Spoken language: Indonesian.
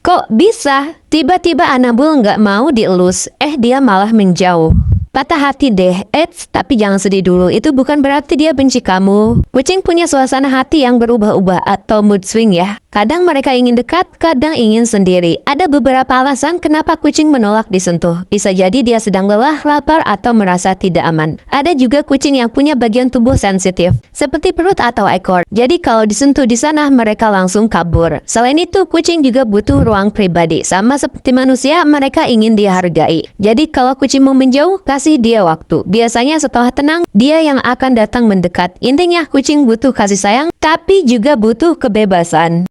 Kok bisa? Tiba-tiba Anabul nggak mau dielus, dia malah menjauh. Patah hati deh, tapi jangan sedih dulu, itu bukan berarti dia benci kamu. Kucing punya suasana hati yang berubah-ubah atau mood swing ya. Kadang mereka ingin dekat, kadang ingin sendiri. Ada beberapa alasan kenapa kucing menolak disentuh. Bisa jadi dia sedang lelah, lapar, atau merasa tidak aman. Ada juga kucing yang punya bagian tubuh sensitif, seperti perut atau ekor. Jadi kalau disentuh di sana, mereka langsung kabur. Selain itu, kucing juga butuh ruang pribadi. Sama seperti manusia, mereka ingin dihargai. Jadi kalau kucing mau menjauh, kasih dia waktu. Biasanya setelah tenang, dia yang akan datang mendekat. Intinya, kucing butuh kasih sayang, tapi juga butuh kebebasan.